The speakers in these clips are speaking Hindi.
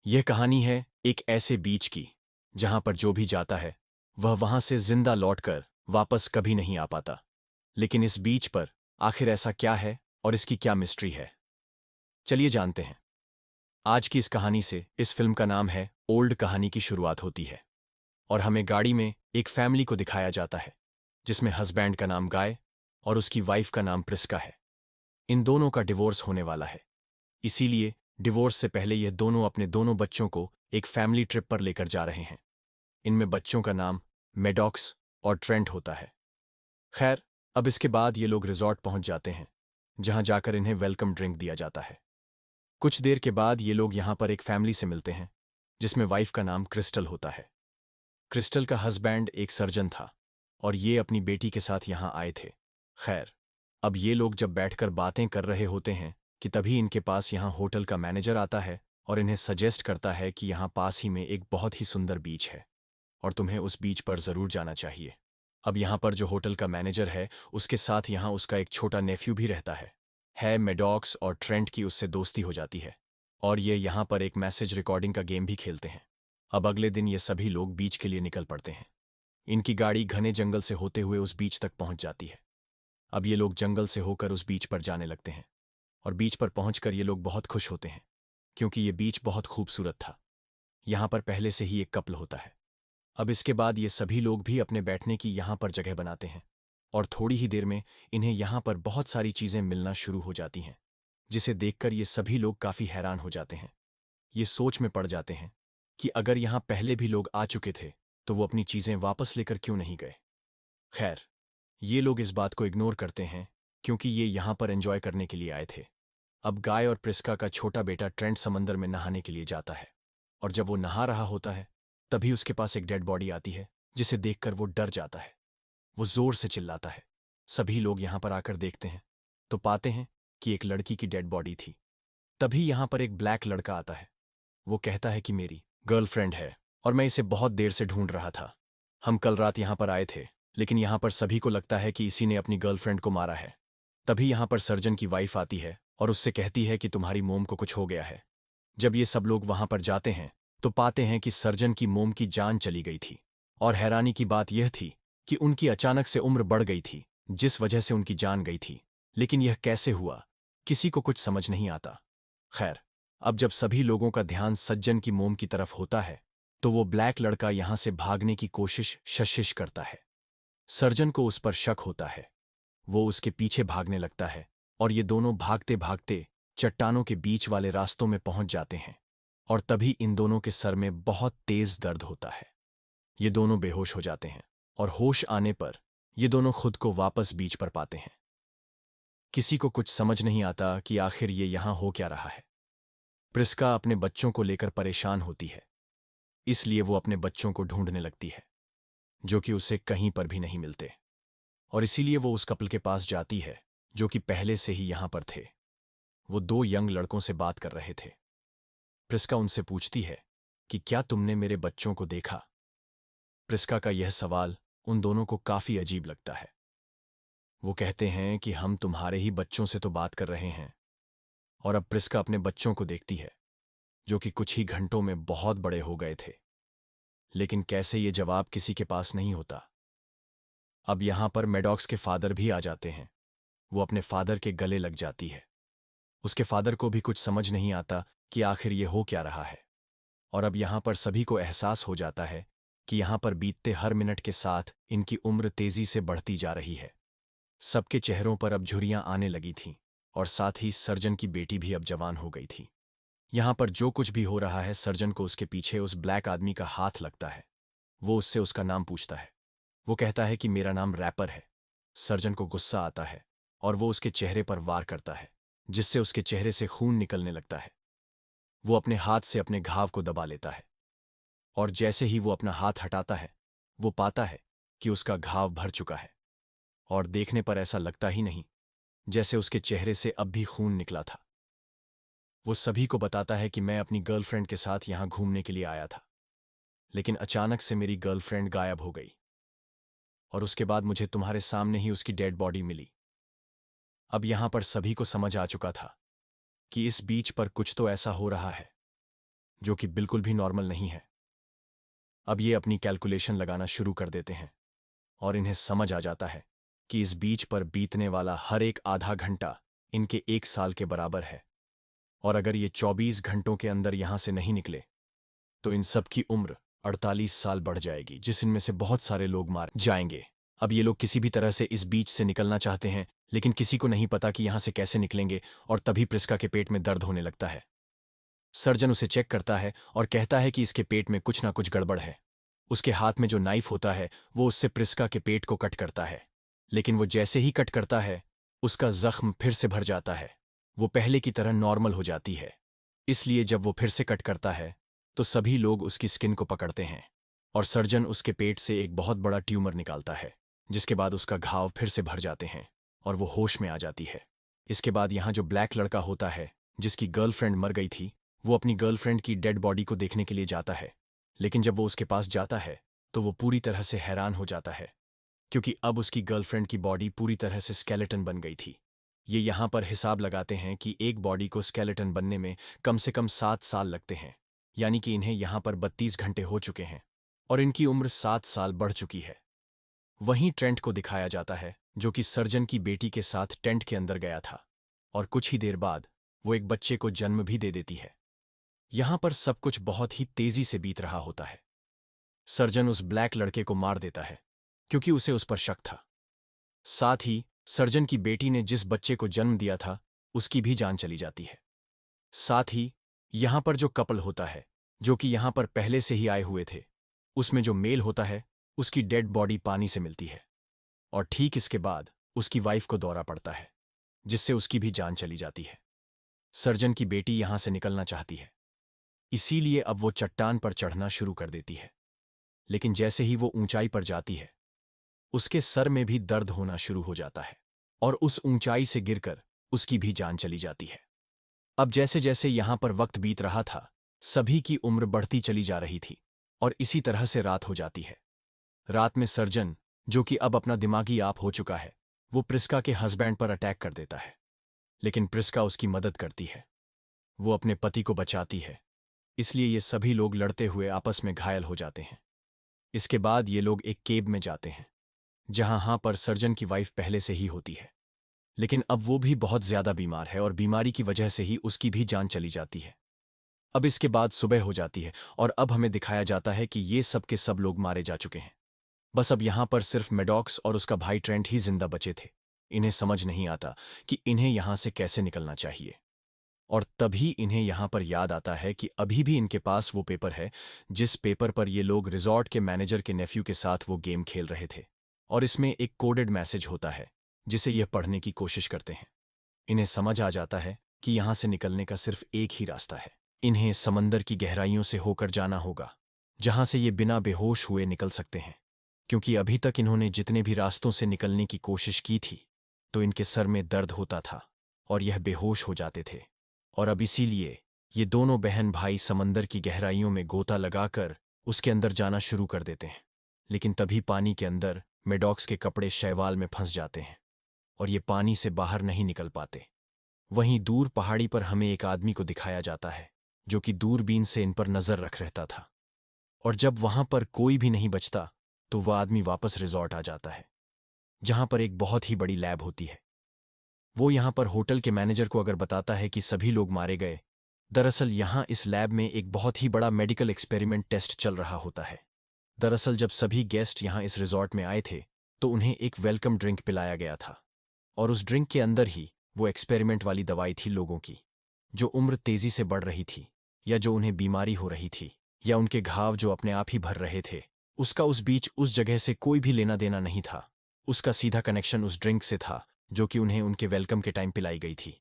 यह कहानी है एक ऐसे बीच की जहां पर जो भी जाता है वह वहां से जिंदा लौटकर वापस कभी नहीं आ पाता। लेकिन इस बीच पर आखिर ऐसा क्या है और इसकी क्या मिस्ट्री है, चलिए जानते हैं। आज की इस कहानी से इस फिल्म का नाम है ओल्ड कहानी की शुरुआत होती है और हमें गाड़ी में एक फैमिली को दिखाया जाता है जिसमें हस्बैंड का नाम गाय और उसकी वाइफ का नाम प्रिस्का है। इन दोनों का डिवोर्स होने वाला है, इसीलिए डिवोर्स से पहले यह दोनों अपने दोनों बच्चों को एक फैमिली ट्रिप पर लेकर जा रहे हैं। इनमें बच्चों का नाम मेडॉक्स और ट्रेंट होता है। खैर, अब इसके बाद ये लोग रिजॉर्ट पहुंच जाते हैं जहां जाकर इन्हें वेलकम ड्रिंक दिया जाता है। कुछ देर के बाद ये लोग यहां पर एक फैमिली से मिलते हैं जिसमें वाइफ का नाम क्रिस्टल होता है। क्रिस्टल का हस्बैंड एक सर्जन था और ये अपनी बेटी के साथ यहां आए थे। खैर, अब ये लोग जब बैठकर बातें कर रहे होते हैं कि तभी इनके पास यहां होटल का मैनेजर आता है और इन्हें सजेस्ट करता है कि यहां पास ही में एक बहुत ही सुंदर बीच है और तुम्हें उस बीच पर जरूर जाना चाहिए। अब यहां पर जो होटल का मैनेजर है उसके साथ यहां उसका एक छोटा नेफ्यू भी रहता है मेडॉक्स और ट्रेंट की उससे दोस्ती हो जाती है और ये यहां पर एक मैसेज रिकॉर्डिंग का गेम भी खेलते हैं। अब अगले दिन ये सभी लोग बीच के लिए निकल पड़ते हैं। इनकी गाड़ी घने जंगल से होते हुए उस बीच तक पहुंच जाती है। अब ये लोग जंगल से होकर उस बीच पर जाने लगते हैं और बीच पर पहुंचकर ये लोग बहुत खुश होते हैं क्योंकि ये बीच बहुत खूबसूरत था। यहां पर पहले से ही एक कपल होता है। अब इसके बाद ये सभी लोग भी अपने बैठने की यहां पर जगह बनाते हैं और थोड़ी ही देर में इन्हें यहां पर बहुत सारी चीजें मिलना शुरू हो जाती हैं जिसे देखकर ये सभी लोग काफी हैरान हो जाते हैं। ये सोच में पड़ जाते हैं कि अगर यहां पहले भी लोग आ चुके थे तो वो अपनी चीजें वापस लेकर क्यों नहीं गए। खैर, ये लोग इस बात को इग्नोर करते हैं क्योंकि ये यहां पर एंजॉय करने के लिए आए थे। अब गाय और प्रिस्का का छोटा बेटा ट्रेंट समंदर में नहाने के लिए जाता है और जब वो नहा रहा होता है तभी उसके पास एक डेड बॉडी आती है जिसे देखकर वो डर जाता है। वो जोर से चिल्लाता है। सभी लोग यहां पर आकर देखते हैं तो पाते हैं कि एक लड़की की डेड बॉडी थी। तभी यहां पर एक ब्लैक लड़का आता है। वो कहता है कि मेरी गर्लफ्रेंड है और मैं इसे बहुत देर से ढूंढ रहा था। हम कल रात यहां पर आए थे लेकिन यहां पर सभी को लगता है कि इसी ने अपनी गर्लफ्रेंड को मारा है। तभी यहां पर सर्जन की वाइफ आती है और उससे कहती है कि तुम्हारी मोम को कुछ हो गया है। जब ये सब लोग वहां पर जाते हैं तो पाते हैं कि सर्जन की मोम की जान चली गई थी और हैरानी की बात यह थी कि उनकी अचानक से उम्र बढ़ गई थी जिस वजह से उनकी जान गई थी। लेकिन यह कैसे हुआ किसी को कुछ समझ नहीं आता। खैर, अब जब सभी लोगों का ध्यान सज्जन की मोम की तरफ होता है तो वो ब्लैक लड़का यहां से भागने की कोशिश करता है। सर्जन को उस पर शक होता है। वो उसके पीछे भागने लगता है और ये दोनों भागते भागते चट्टानों के बीच वाले रास्तों में पहुंच जाते हैं और तभी इन दोनों के सर में बहुत तेज दर्द होता है। ये दोनों बेहोश हो जाते हैं और होश आने पर ये दोनों खुद को वापस बीच पर पाते हैं। किसी को कुछ समझ नहीं आता कि आखिर ये यहां हो क्या रहा है। प्रिस्का अपने बच्चों को लेकर परेशान होती है, इसलिए वो अपने बच्चों को ढूंढने लगती है जो कि उसे कहीं पर भी नहीं मिलते और इसीलिए वो उस कपल के पास जाती है जो कि पहले से ही यहां पर थे। वो दो यंग लड़कों से बात कर रहे थे। प्रिस्का उनसे पूछती है कि क्या तुमने मेरे बच्चों को देखा। प्रिस्का का यह सवाल उन दोनों को काफी अजीब लगता है। वो कहते हैं कि हम तुम्हारे ही बच्चों से तो बात कर रहे हैं। और अब प्रिस्का अपने बच्चों को देखती है जो कि कुछ ही घंटों में बहुत बड़े हो गए थे, लेकिन कैसे ये जवाब किसी के पास नहीं होता। अब यहां पर मेडॉक्स के फादर भी आ जाते हैं। वो अपने फादर के गले लग जाती है। उसके फादर को भी कुछ समझ नहीं आता कि आखिर ये हो क्या रहा है। और अब यहां पर सभी को एहसास हो जाता है कि यहां पर बीतते हर मिनट के साथ इनकी उम्र तेजी से बढ़ती जा रही है। सबके चेहरों पर अब झुर्रियां आने लगी थीं और साथ ही सर्जन की बेटी भी अब जवान हो गई थी। यहां पर जो कुछ भी हो रहा है सर्जन को उसके पीछे उस ब्लैक आदमी का हाथ लगता है। वो उससे उसका नाम पूछता है। वो कहता है कि मेरा नाम रैपर है। सर्जन को गुस्सा आता है और वो उसके चेहरे पर वार करता है जिससे उसके चेहरे से खून निकलने लगता है। वो अपने हाथ से अपने घाव को दबा लेता है और जैसे ही वो अपना हाथ हटाता है वो पाता है कि उसका घाव भर चुका है और देखने पर ऐसा लगता ही नहीं जैसे उसके चेहरे से अब भी खून निकला था। वो सभी को बताता है कि मैं अपनी गर्लफ्रेंड के साथ यहां घूमने के लिए आया था, लेकिन अचानक से मेरी गर्लफ्रेंड गायब हो गई और उसके बाद मुझे तुम्हारे सामने ही उसकी डेड बॉडी मिली। अब यहां पर सभी को समझ आ चुका था कि इस बीच पर कुछ तो ऐसा हो रहा है जो कि बिल्कुल भी नॉर्मल नहीं है। अब ये अपनी कैलकुलेशन लगाना शुरू कर देते हैं और इन्हें समझ आ जाता है कि इस बीच पर बीतने वाला हर एक आधा घंटा इनके 1 साल के बराबर है, और अगर ये 24 घंटों के अंदर यहां से नहीं निकले तो इन सब की उम्र 48 साल बढ़ जाएगी, जिस इनमें से बहुत सारे लोग मार जाएंगे। अब ये लोग किसी भी तरह से इस बीच से निकलना चाहते हैं, लेकिन किसी को नहीं पता कि यहां से कैसे निकलेंगे, और तभी प्रिस्का के पेट में दर्द होने लगता है। सर्जन उसे चेक करता है और कहता है कि इसके पेट में कुछ ना कुछ गड़बड़ है। उसके हाथ में जो नाइफ होता है वो उससे प्रिस्का के पेट को कट करता है, लेकिन वो जैसे ही कट करता है उसका जख्म फिर से भर जाता है। वो पहले की तरह नॉर्मल हो जाती है। इसलिए जब वो फिर से कट करता है तो सभी लोग उसकी स्किन को पकड़ते हैं और सर्जन उसके पेट से एक बहुत बड़ा ट्यूमर निकालता है, जिसके बाद उसका घाव फिर से भर जाते हैं और वो होश में आ जाती है। इसके बाद यहाँ जो ब्लैक लड़का होता है जिसकी गर्लफ्रेंड मर गई थी, वो अपनी गर्लफ्रेंड की डेड बॉडी को देखने के लिए जाता है, लेकिन जब वो उसके पास जाता है तो वो पूरी तरह से हैरान हो जाता है, क्योंकि अब उसकी गर्लफ्रेंड की बॉडी पूरी तरह से स्केलेटन बन गई थी। ये यहाँ पर हिसाब लगाते हैं कि एक बॉडी को स्केलेटन बनने में कम से कम 7 साल लगते हैं, यानी कि इन्हें यहाँ पर 32 घंटे हो चुके हैं और इनकी उम्र 7 साल बढ़ चुकी है। वहीं ट्रेंट को दिखाया जाता है, जो कि सर्जन की बेटी के साथ टेंट के अंदर गया था, और कुछ ही देर बाद वो एक बच्चे को जन्म भी दे देती है। यहां पर सब कुछ बहुत ही तेजी से बीत रहा होता है। सर्जन उस ब्लैक लड़के को मार देता है क्योंकि उसे उस पर शक था। साथ ही सर्जन की बेटी ने जिस बच्चे को जन्म दिया था उसकी भी जान चली जाती है। साथ ही यहां पर जो कपल होता है, जो कि यहां पर पहले से ही आए हुए थे, उसमें जो मेल होता है उसकी डेड बॉडी पानी से मिलती है, और ठीक इसके बाद उसकी वाइफ को दौरा पड़ता है, जिससे उसकी भी जान चली जाती है। सर्जन की बेटी यहां से निकलना चाहती है, इसीलिए अब वो चट्टान पर चढ़ना शुरू कर देती है, लेकिन जैसे ही वो ऊंचाई पर जाती है उसके सर में भी दर्द होना शुरू हो जाता है और उस ऊंचाई से गिरकर उसकी भी जान चली जाती है। अब जैसे जैसे यहां पर वक्त बीत रहा था, सभी की उम्र बढ़ती चली जा रही थी और इसी तरह से रात हो जाती है। रात में सर्जन, जो कि अब अपना दिमागी आप हो चुका है, वो प्रिस्का के हस्बैंड पर अटैक कर देता है, लेकिन प्रिस्का उसकी मदद करती है। वो अपने पति को बचाती है, इसलिए ये सभी लोग लड़ते हुए आपस में घायल हो जाते हैं। इसके बाद ये लोग एक केब में जाते हैं, जहां पर सर्जन की वाइफ पहले से ही होती है, लेकिन अब वो भी बहुत ज्यादा बीमार है और बीमारी की वजह से ही उसकी भी जान चली जाती है। अब इसके बाद सुबह हो जाती है और अब हमें दिखाया जाता है कि ये सब के सब लोग मारे जा चुके हैं। बस अब यहां पर सिर्फ मेडॉक्स और उसका भाई ट्रेंट ही जिंदा बचे थे। इन्हें समझ नहीं आता कि इन्हें यहां से कैसे निकलना चाहिए, और तभी इन्हें यहां पर याद आता है कि अभी भी इनके पास वो पेपर है जिस पेपर पर ये लोग रिजॉर्ट के मैनेजर के नेफ्यू के साथ वो गेम खेल रहे थे, और इसमें एक कोडेड मैसेज होता है जिसे यह पढ़ने की कोशिश करते हैं। इन्हें समझ आ जाता है कि यहां से निकलने का सिर्फ एक ही रास्ता है। इन्हें समंदर की गहराइयों से होकर जाना होगा, जहां से ये बिना बेहोश हुए निकल सकते हैं, क्योंकि अभी तक इन्होंने जितने भी रास्तों से निकलने की कोशिश की थी तो इनके सर में दर्द होता था और यह बेहोश हो जाते थे, और अब इसीलिए ये दोनों बहन भाई समंदर की गहराइयों में गोता लगाकर उसके अंदर जाना शुरू कर देते हैं। लेकिन तभी पानी के अंदर मेडॉक्स के कपड़े शैवाल में फंस जाते हैं और ये पानी से बाहर नहीं निकल पाते। वहीं दूर पहाड़ी पर हमें एक आदमी को दिखाया जाता है, जो कि दूरबीन से इन पर नजर रख रहता था, और जब वहां पर कोई भी नहीं बचता तो वह आदमी वापस रिजॉर्ट आ जाता है, जहां पर एक बहुत ही बड़ी लैब होती है। वो यहां पर होटल के मैनेजर को अगर बताता है कि सभी लोग मारे गए, दरअसल यहां इस लैब में एक बहुत ही बड़ा मेडिकल एक्सपेरिमेंट टेस्ट चल रहा होता है। दरअसल जब सभी गेस्ट यहां इस रिजॉर्ट में आए थे तो उन्हें एक वेलकम ड्रिंक पिलाया गया था, और उस ड्रिंक के अंदर ही वो एक्सपेरिमेंट वाली दवाई थी लोगों की, जो उम्र तेजी से बढ़ रही थी, या जो उन्हें बीमारी हो रही थी, या उनके घाव जो अपने आप ही भर रहे थे। उसका उस बीच उस जगह से कोई भी लेना देना नहीं था। उसका सीधा कनेक्शन उस ड्रिंक से था जो कि उन्हें उनके वेलकम के टाइम पिलाई गई थी,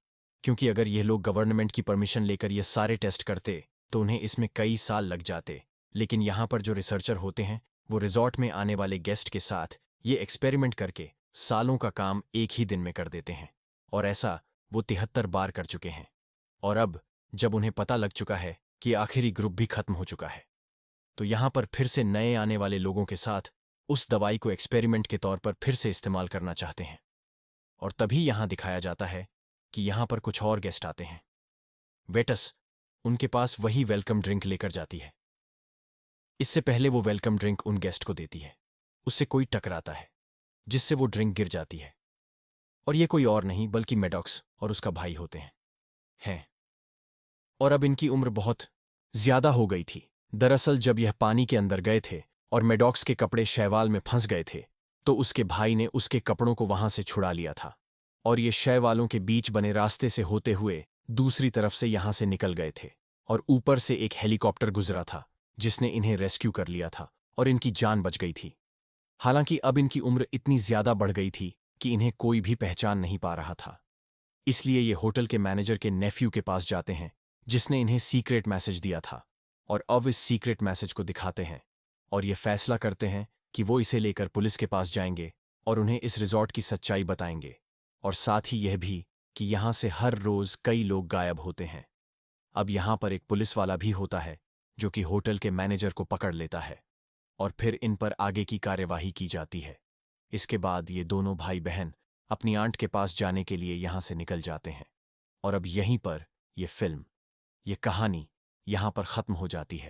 क्योंकि अगर ये लोग गवर्नमेंट की परमिशन लेकर ये सारे टेस्ट करते तो उन्हें इसमें कई साल लग जाते। लेकिन यहाँ पर जो रिसर्चर होते हैं वो रिजॉर्ट में आने वाले गेस्ट के साथ ये एक्सपेरिमेंट करके सालों का काम एक ही दिन में कर देते हैं, और ऐसा वो 73 बार कर चुके हैं। और अब जब उन्हें पता लग चुका है कि आखिरी ग्रुप भी खत्म हो चुका है, तो यहां पर फिर से नए आने वाले लोगों के साथ उस दवाई को एक्सपेरिमेंट के तौर पर फिर से इस्तेमाल करना चाहते हैं। और तभी यहां दिखाया जाता है कि यहां पर कुछ और गेस्ट आते हैं। वेटस, उनके पास वही वेलकम ड्रिंक लेकर जाती है। इससे पहले वो वेलकम ड्रिंक उन गेस्ट को देती है, उससे कोई टकराता है जिससे वो ड्रिंक गिर जाती है। और ये कोई और नहीं बल्कि मैडॉक्स और उसका भाई होते हैं। और अब इनकी उम्र बहुत ज्यादा हो गई थी। दरअसल जब यह पानी के अंदर गए थे और मैडॉक्स के कपड़े शैवाल में फंस गए थे, तो उसके भाई ने उसके कपड़ों को वहां से छुड़ा लिया था और ये शैवालों के बीच बने रास्ते से होते हुए दूसरी तरफ से यहां से निकल गए थे। और ऊपर से एक हेलीकॉप्टर गुजरा था जिसने इन्हें रेस्क्यू कर लिया था और इनकी जान बच गई थी। हालांकि अब इनकी उम्र इतनी ज्यादा बढ़ गई थी कि इन्हें कोई भी पहचान नहीं पा रहा था। इसलिए ये होटल के मैनेजर के नेफ्यू के पास जाते हैं जिसने इन्हें सीक्रेट मैसेज दिया था, और अब इस सीक्रेट मैसेज को दिखाते हैं और ये फैसला करते हैं कि वो इसे लेकर पुलिस के पास जाएंगे और उन्हें इस रिजॉर्ट की सच्चाई बताएंगे, और साथ ही यह भी कि यहां से हर रोज कई लोग गायब होते हैं। अब यहां पर एक पुलिस वाला भी होता है जो कि होटल के मैनेजर को पकड़ लेता है और फिर इन पर आगे की कार्यवाही की जाती है। इसके बाद ये दोनों भाई बहन अपनी आंट के पास जाने के लिए यहां से निकल जाते हैं और अब यहीं पर ये फिल्म, ये कहानी यहां पर खत्म हो जाती है।